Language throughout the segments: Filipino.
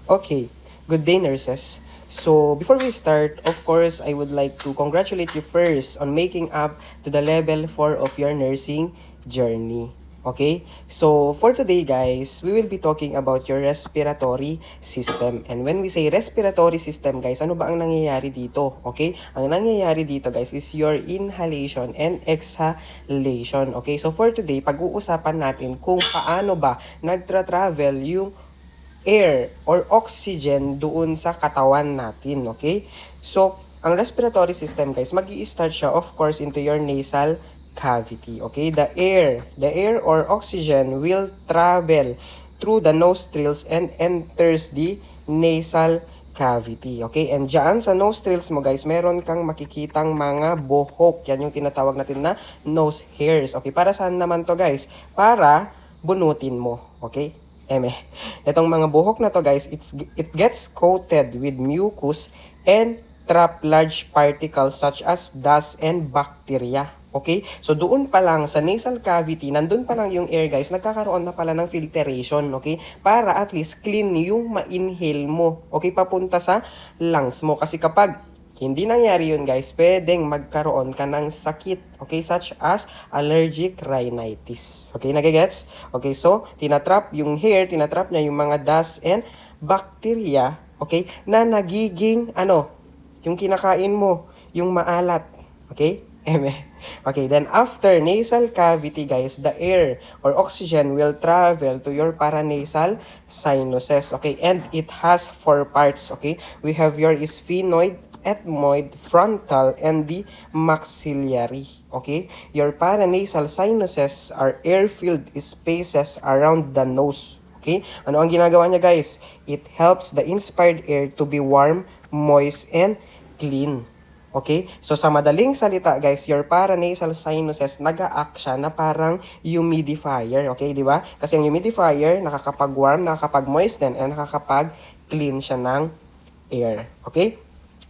Okay, good day nurses. So before we start, of course, I would like to congratulate you first on making up to the level 4 of your nursing journey. Okay? So for today guys, we will be talking about your respiratory system. And when we say respiratory system guys, ano ba ang nangyayari dito? Okay? Ang nangyayari dito guys is your inhalation and exhalation. Okay? So for today, pag-uusapan natin kung paano ba nagtra-travel yung air or oxygen doon sa katawan natin, okay? So, ang respiratory system guys, magi-start siya of course into your nasal cavity, okay? The air or oxygen will travel through the nostrils and enters the nasal cavity, okay? And dyan sa nostrils mo guys, meron kang makikitang mga buhok. Yan yung tinatawag natin na nose hairs, okay? Para saan naman to guys? Para bunutin mo, okay? Itong mga buhok na to guys, it gets coated with mucus and trap large particles such as dust and bacteria. Okay? So doon pa lang sa nasal cavity, nandun pa lang yung air guys, nagkakaroon na pala ng filtration, okay? Para at least clean yung ma-inhale mo, okay? Papunta sa lungs mo. Kasi kapag hindi nangyari yun guys, pwedeng magkaroon ka ng sakit, okay, such as allergic rhinitis. Okay, nagigets? Okay, so, tinatrap yung hair, tinatrap niya yung mga dust and bacteria, okay, na nagiging, yung kinakain mo, yung maalat. Okay? Okay, then after nasal cavity guys, the air or oxygen will travel to your paranasal sinuses, okay, and it has 4 parts, okay. We have your sphenoid, ethmoid, frontal, and the maxillary, okay. Your paranasal sinuses are air-filled spaces around the nose, okay. Ano ang ginagawa niya guys? It helps the inspired air to be warm, moist, and clean. Okay? So, sa madaling salita, guys, your paranasal sinuses, nag-a-act siya na parang humidifier. Okay? Di ba? Kasi ang humidifier, nakakapag-warm, nakakapag-moisten, and nakakapag-clean siya ng air. Okay?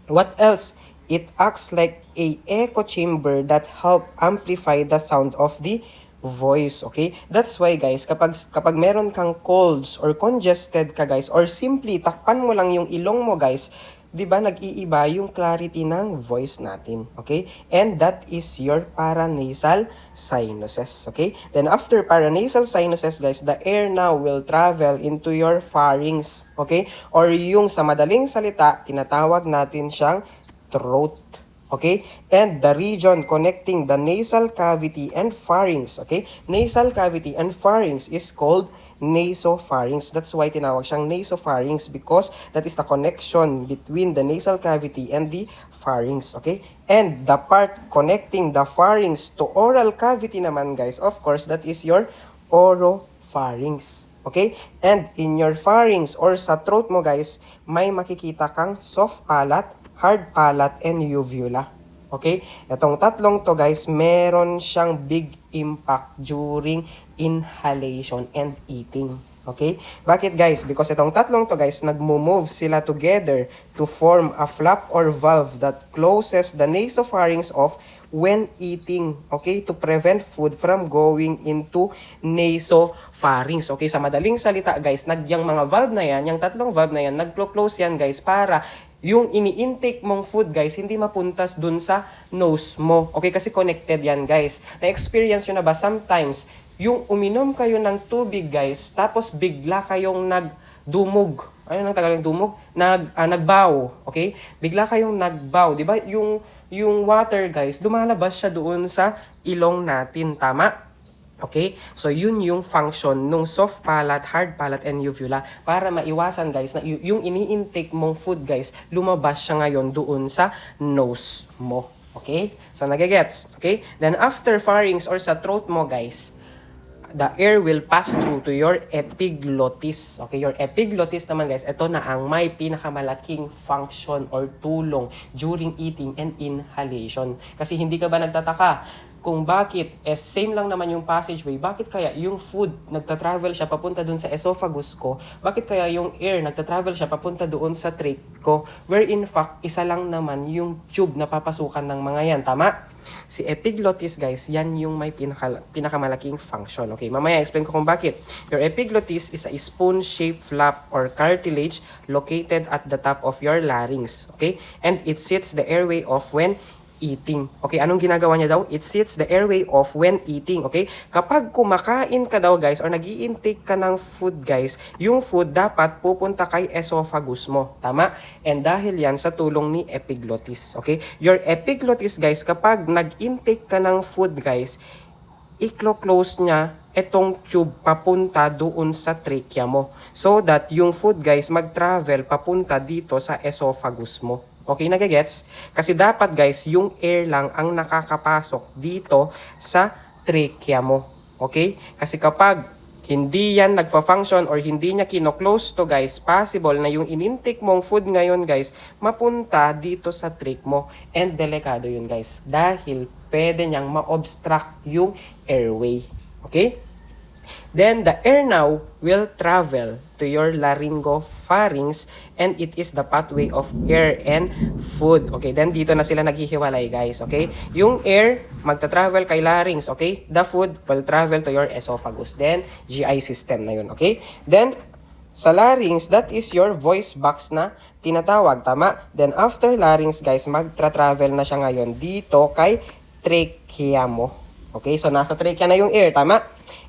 What else? It acts like a echo chamber that help amplify the sound of the voice, okay? That's why guys, kapag meron kang colds or congested ka guys, or simply takpan mo lang yung ilong mo guys, 'di ba nag-iiba yung clarity ng voice natin, okay? And that is your paranasal sinuses, okay? Then after paranasal sinuses, guys, the air now will travel into your pharynx, okay? Or yung sa madaling salita, tinatawag natin siyang throat, okay? And the region connecting the nasal cavity and pharynx, okay? Nasal cavity and pharynx is called nasopharynx. That's why tinawag siyang nasopharynx, because that is the connection between the nasal cavity and the pharynx, okay? And the part connecting the pharynx to oral cavity naman guys, of course, that is your oropharynx, okay? And in your pharynx or sa throat mo guys, may makikita kang soft palate, hard palate, and uvula. Okay? Itong tatlong to guys, meron siyang big impact during inhalation and eating. Okay? Bakit guys? Because itong tatlong to guys, nagmo-move sila together to form a flap or valve that closes the nasopharynx off when eating. Okay? To prevent food from going into nasopharynx. Okay? Sa madaling salita guys, yung mga valve na yan, yung tatlong valve na yan, nagclose yan guys para yung ini-intake mong food guys, hindi mapuntas dun sa nose mo. Okay, kasi connected yan guys. Na-experience nyo na ba sometimes, yung uminom kayo ng tubig guys, tapos bigla kayong nagdumog. Ano nang Tagalog dumog? Nagbaw. Okay? Bigla kayong nagbaw. Di ba? Yung water guys, lumalabas siya doon sa ilong natin. Tama? Okay? So, yun yung function nung soft palate, hard palate, and uvula para maiwasan guys na yung ini-intake mong food guys, lumabas siya ngayon doon sa nose mo. Okay? So, nagigets? Okay? Then, after pharynx or sa throat mo guys, the air will pass through to your epiglottis. Okay, your epiglottis naman guys, ito na ang may pinakamalaking function or tulong during eating and inhalation. Kasi hindi ka ba nagtataka kung bakit same lang naman yung passageway, bakit kaya yung food nagta-travel siya papunta doon sa esophagus ko, bakit kaya yung air nagta-travel siya papunta doon sa trach ko, where in fact isa lang naman yung tube na papasukan ng mga yan, tama? Si epiglottis guys, yan yung may pinakamalaking function. Okay, mamaya explain ko kung bakit. Your epiglottis is a spoon-shaped flap or cartilage located at the top of your larynx. Okay, and it sits the airway off when eating. Okay, anong ginagawa niya daw? It sits the airway off when eating. Okay, kapag kumakain ka daw guys or nag-i-intake ka ng food guys, yung food dapat pupunta kay esophagus mo. Tama? And dahil yan sa tulong ni epiglottis. Okay, your epiglottis guys, kapag nag-intake ka ng food guys, i-close niya etong tube papunta doon sa trachea mo. So that yung food guys mag-travel papunta dito sa esophagus mo. Okay, nagagets? Kasi dapat guys, yung air lang ang nakakapasok dito sa trachea mo. Okay? Kasi kapag hindi yan nagfa-function or hindi niya kino-close to guys, possible na yung inintake mong food ngayon guys, mapunta dito sa trach mo. And delikado yun guys. Dahil pwede niyang ma-obstruct yung airway. Okay? Then the air now will travel to your laryngopharynx and it is the pathway of air and food. Okay, then dito na sila naghihiwalay guys, okay? Yung air magta-travel kay larynx, okay? The food will travel to your esophagus. Then GI system na yun, okay? Then sa larynx, that is your voice box na tinatawag, tama? Then after larynx guys, magtra-travel na siya ngayon dito kay trachea mo. Okay, so nasa trachea na yung air, tama?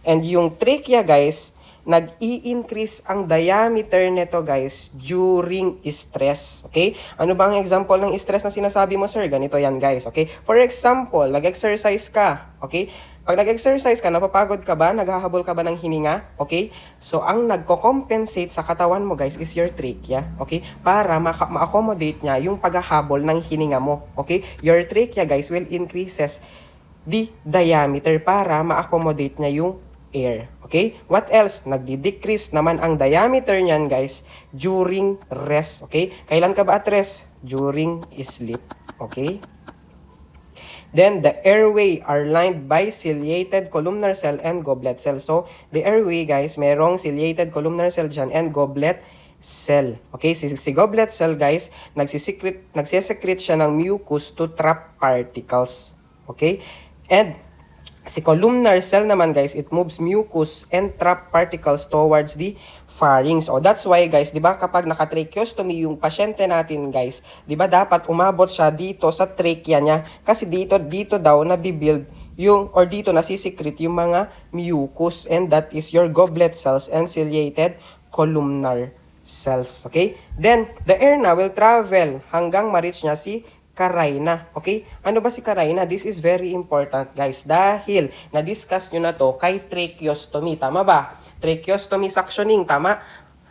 And yung trachea guys, nag-i-increase ang diameter nito guys during stress. Okay? Ano ba ang example ng stress na sinasabi mo, sir? Ganito yan guys. Okay? For example, nag-exercise ka. Okay? Pag nag-exercise ka, napapagod ka ba? Naghahabol ka ba ng hininga? Okay? So, ang nagko-compensate sa katawan mo guys is your trachea. Okay? Para ma-accommodate niya yung paghahabol ng hininga mo. Okay? Your trachea guys will increases the diameter para ma-accommodate niya yung air. Okay? What else? Nagdi-decrease naman ang diameter niyan, guys, during rest. Okay? Kailan ka ba at rest? During sleep. Okay? Then, the airway are lined by ciliated columnar cell and goblet cell. So, the airway, guys, merong ciliated columnar cell dyan and goblet cell. Okay? Si goblet cell, guys, nagsisecrete siya ng mucus to trap particles. Okay? And si columnar cell naman guys, it moves mucus and trap particles towards the pharynx. O that's why guys, 'di ba kapag naka-tracheostomy yung pasyente natin guys, 'di ba dapat umabot siya dito sa trachea niya kasi dito daw nabibuild yung or dito nasisikret yung mga mucus and that is your goblet cells and ciliated columnar cells. Okay? Then the air na will travel hanggang ma-reach niya si carina. Okay? Ano ba si carina? This is very important, guys. Dahil na-discuss nyo na to kay tracheostomy. Tama ba? Tracheostomy suctioning. Tama?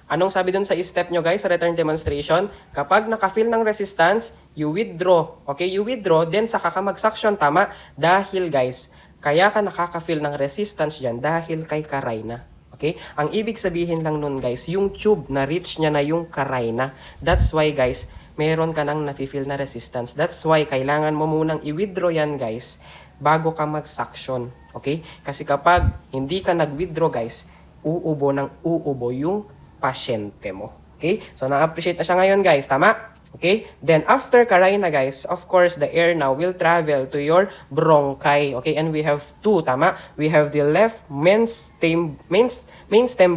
Anong sabi dun sa step nyo, guys, sa return demonstration? Kapag naka-feel ng resistance, you withdraw. Okay? You withdraw, then saka ka mag-suction. Tama? Dahil, guys, kaya ka nakaka-feel ng resistance dyan dahil kay carina. Okay? Ang ibig sabihin lang nun, guys, yung tube na reach niya na yung carina. That's why, guys, meron ka nang nafe-feel na resistance. That's why kailangan mo munang i-withdraw yan guys bago ka mag-suction. Okay? Kasi kapag hindi ka nag-withdraw guys, uubo ng uubo yung pasyente mo. Okay? So na-appreciate na siya ngayon guys. Tama? Okay? Then after carina guys, of course the air now will travel to your bronchi. Okay? And we have two. Tama? We have the left main stem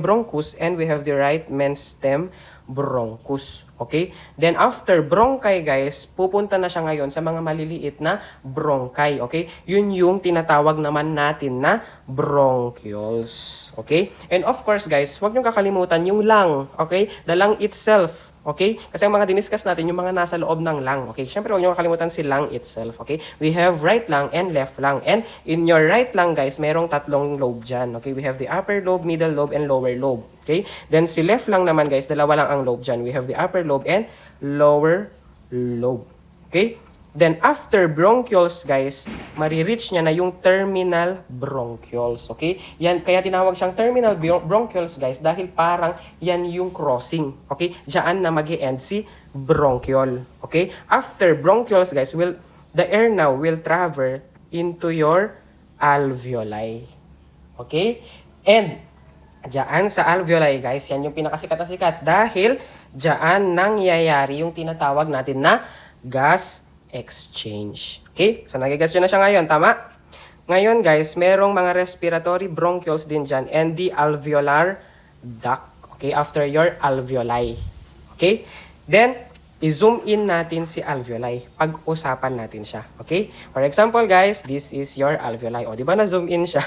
bronchus and we have the right main stem bronchus. Okay? Then after bronchi guys, pupunta na siya ngayon sa mga maliliit na bronchi. Okay? Yun yung tinatawag naman natin na bronchioles. Okay? And of course guys, huwag niyong kakalimutan yung lung. Okay? The lung itself. Okay? Kasi ang mga diniscuss natin, yung mga nasa loob ng lung. Okay? Siyempre, huwag niyo kakalimutan si lung itself. Okay? We have right lung and left lung. And in your right lung, guys, merong tatlong lobe dyan. Okay? We have the upper lobe, middle lobe, and lower lobe. Okay? Then si left lung naman, guys, dalawa lang ang lobe dyan. We have the upper lobe and lower lobe. Okay? Then after bronchioles, guys, marireach niya na yung terminal bronchioles. Okay? Yan, kaya tinawag siyang terminal bronchioles, guys, dahil parang yan yung crossing. Okay? Diyan na mag-e-end si bronchiole. Okay? After bronchioles, guys, the air now will travel into your alveoli. Okay? And diyan sa alveoli guys, yan yung pinakasikat na sikat dahil diyan nangyayari yung tinatawag natin na gas exchange. Okay? So nagigas nyo na siya ngayon, tama? Ngayon guys, merong mga respiratory bronchioles din dyan and the alveolar duct. Okay? After your alveoli. Okay? Then, i-zoom in natin si alveoli. Pag-usapan natin siya. Okay? For example guys, this is your alveoli. O, di ba na-zoom in siya?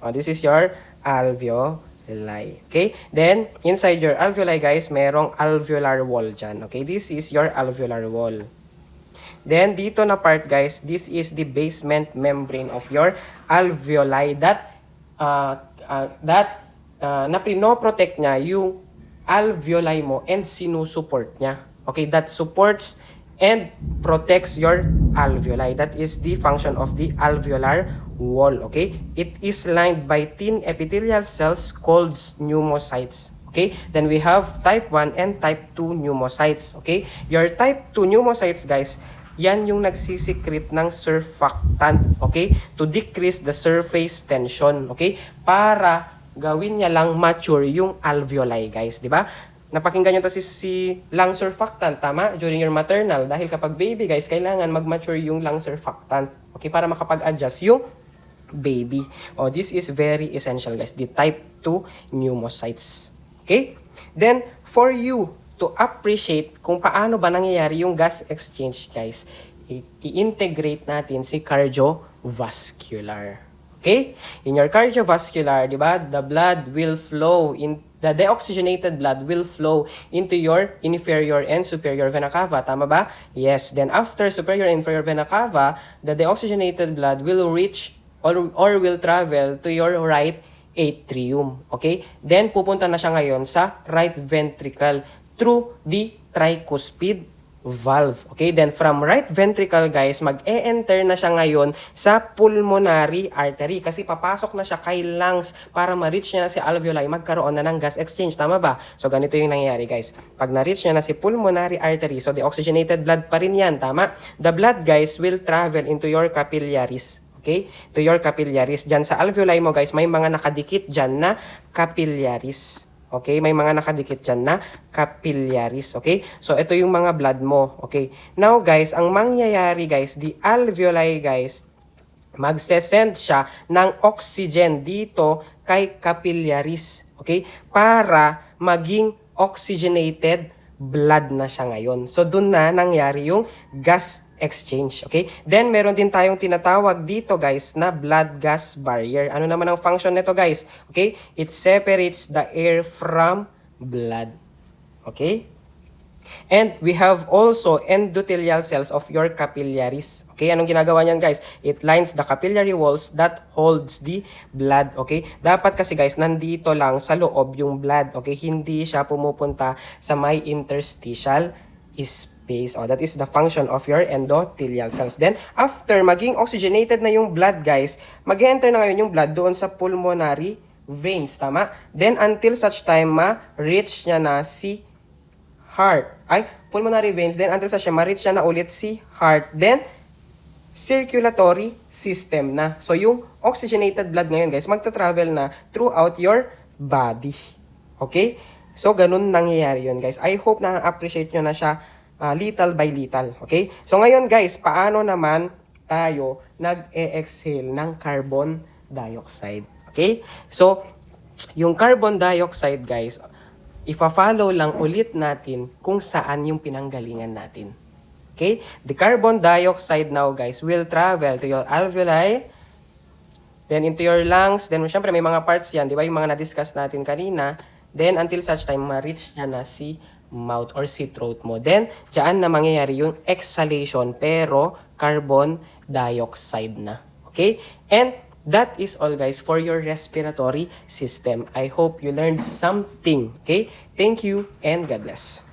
O, this is your alveoli. Okay? Then, inside your alveoli guys, merong alveolar wall dyan. Okay? This is your alveolar wall. Then, dito na part guys, this is the basement membrane of your alveoli that na pinoprotect niya yung alveoli mo and sinusupport niya. Okay, that supports and protects your alveoli. That is the function of the alveolar wall. Okay, it is lined by thin epithelial cells called pneumocytes. Okay, then we have type 1 and type 2 pneumocytes. Okay, your type 2 pneumocytes guys, yan yung nagsisikret ng surfactant, okay, to decrease the surface tension, okay, para gawin niya lang mature yung alveoli, guys, di ba? Napakinggan nyo to si lung surfactant, tama? During your maternal, dahil kapag baby, guys, kailangan mag-mature yung lung surfactant, okay, para makapag-adjust yung baby. Oh, this is very essential, guys, the type 2 pneumocytes, okay? Then, for you to appreciate kung paano ba nangyayari yung gas exchange, guys, i-integrate natin si cardiovascular. Okay? In your cardiovascular, di ba, the deoxygenated blood will flow into your inferior and superior vena cava. Tama ba? Yes. Then after superior and inferior vena cava, the deoxygenated blood will reach or will travel to your right atrium. Okay? Then pupunta na siya ngayon sa right ventricle through the tricuspid valve. Okay, then from right ventricle guys, mag-e-enter na siya ngayon sa pulmonary artery kasi papasok na siya kay lungs para ma-reach niya na si alveoli, magkaroon na ng gas exchange. Tama ba? So ganito yung nangyayari guys. Pag na-reach niya na si pulmonary artery, so the oxygenated blood pa rin yan, tama? The blood guys will travel into your capillaries. Okay? To your capillaries. Diyan sa alveoli mo guys, may mga nakadikit dyan na capillaries. Okay, may mga nakadikit dyan na capillaries. Okay, so ito yung mga blood mo. Okay, now guys, ang mangyayari guys, the alveoli guys, magsesend siya ng oxygen dito kay capillaries. Okay, para maging oxygenated blood na siya ngayon. So, dun na nangyari yung gas exchange. Okay? Then, meron din tayong tinatawag dito, guys, na blood-gas barrier. Ano naman ang function nito, guys? Okay? It separates the air from blood. Okay? And we have also endothelial cells of your capillaries. Okay, anong ginagawa niyan guys? It lines the capillary walls that holds the blood. Okay, dapat kasi guys, nandito lang sa loob yung blood. Okay, hindi siya pumupunta sa may interstitial space. Oh, that is the function of your endothelial cells. Then, after maging oxygenated na yung blood guys, mag-enter na ngayon yung blood doon sa pulmonary veins. Tama? Then, until such time ma-reach niya na si pulmonary veins, then until sa siya ma-reach siya na ulit si heart, then circulatory system na. So, yung oxygenated blood ngayon, guys, magta-travel na throughout your body. Okay? So, ganun nangyayari yun, guys. I hope na appreciate nyo na siya little by little. Okay? So, ngayon, guys, paano naman tayo nag-e-exhale ng carbon dioxide? Okay? So, yung carbon dioxide, guys, ifa-follow lang ulit natin kung saan yung pinanggalingan natin. Okay? The carbon dioxide now, guys, will travel to your alveoli, then into your lungs, then syempre may mga parts yan, di ba? Yung mga na-discuss natin kanina, then until such time, ma-reach niya na si mouth or si throat mo. Then, dyan na mangyayari yung exhalation, pero carbon dioxide na. Okay? And that is all guys for your respiratory system. I hope you learned something. Okay? Thank you and God bless.